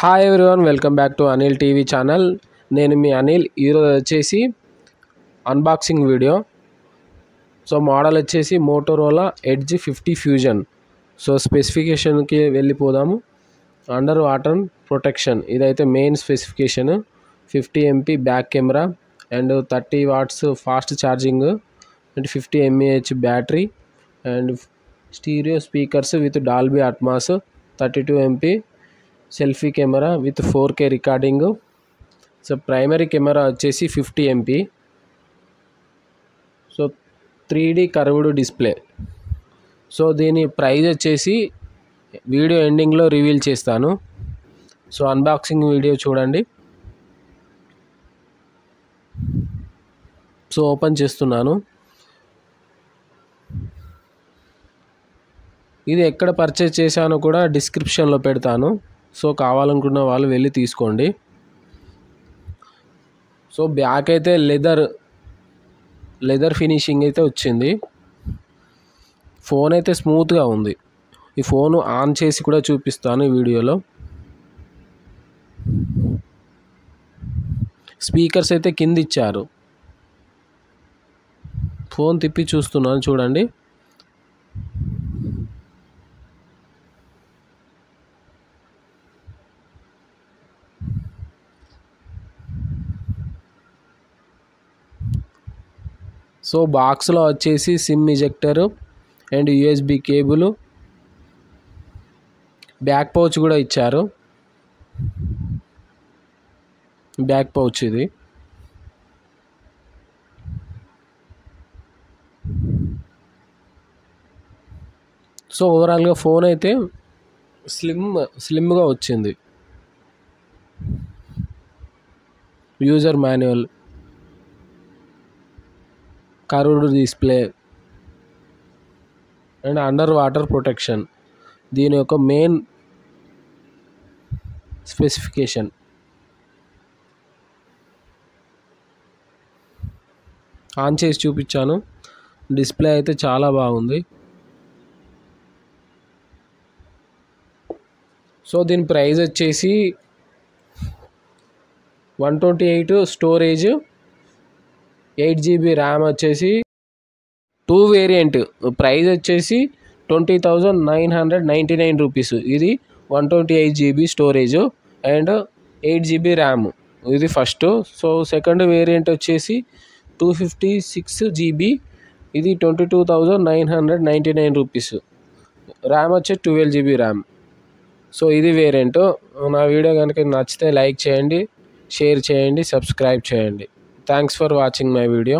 Hi everyone, welcome back to Anil TV channel. నేను మీ అనిల్. ఈరోజు వచ్చేసి అన్బాక్సింగ్ వీడియో. సో మోడల్ వచ్చేసి మోటోరోలా ఎడ్జ్ 50 ఫ్యూజన్. సో స్పెసిఫికేషన్కి వెళ్ళిపోదాము. అండర్ వాటర్ ప్రొటెక్షన్, ఇదైతే main specification. 50 MP back camera and 30 watts fast charging and 50 mAh battery and stereo speakers with Dolby Atmos, 32 MP selfie camera with 4K recording. So primary camera వచ్చేసి 50 MP. So 3D curved display. So దీని price వచ్చేసి video ఎండింగ్లో reveal చేస్తాను. So unboxing video చూడండి. So open చేస్తున్నాను. ఇది ఎక్కడ purchase చేశానో కూడా డిస్క్రిప్షన్లో పెడతాను. సో కావాలనుకున్న వాళ్ళు వెళ్ళి తీసుకోండి. సో బ్యాక్ అయితే లెదర్ ఫినిషింగ్ అయితే వచ్చింది. ఫోన్ అయితే స్మూత్గా ఉంది. ఈ ఫోను ఆన్ చేసి కూడా చూపిస్తాను ఈ వీడియోలో. స్పీకర్స్ అయితే కింద ఇచ్చారు. ఫోన్ తిప్పి చూస్తున్నాను, చూడండి. సో బాక్స్లో వచ్చేసి SIM ejector and USB cable, back pouch కూడా ఇచ్చారు. బ్యాక్ పౌచ్ ఇది. సో ఓవరాల్గా ఫోన్ అయితే స్లిమ్గా వచ్చింది. User manual, curved display and under water protection దీని యొక్క మెయిన్ స్పెసిఫికేషన్. ఆన్ చేసి చూపించాను. డిస్ప్లే అయితే చాలా బాగుంది. సో దీని ప్రైస్ వచ్చేసి 128 స్టోరేజ్, 8GB ర్యామ్ వచ్చేసి 2 వేరియంట్. ప్రైస్ వచ్చేసి 20,999 రూపీస్. ఇది 128GB storage and 8GB RAM, ఇది ఫస్ట్. సో సెకండ్ వేరియంట్ వచ్చేసి 256GB, ఇది 22,999 రూపీస్. ర్యామ్ వచ్చి 12GB ర్యామ్. సో ఇది వేరియంట్. నా వీడియో కనుక నచ్చితే లైక్ చేయండి, షేర్ చేయండి, సబ్స్క్రైబ్ చేయండి. Thanks for watching my video.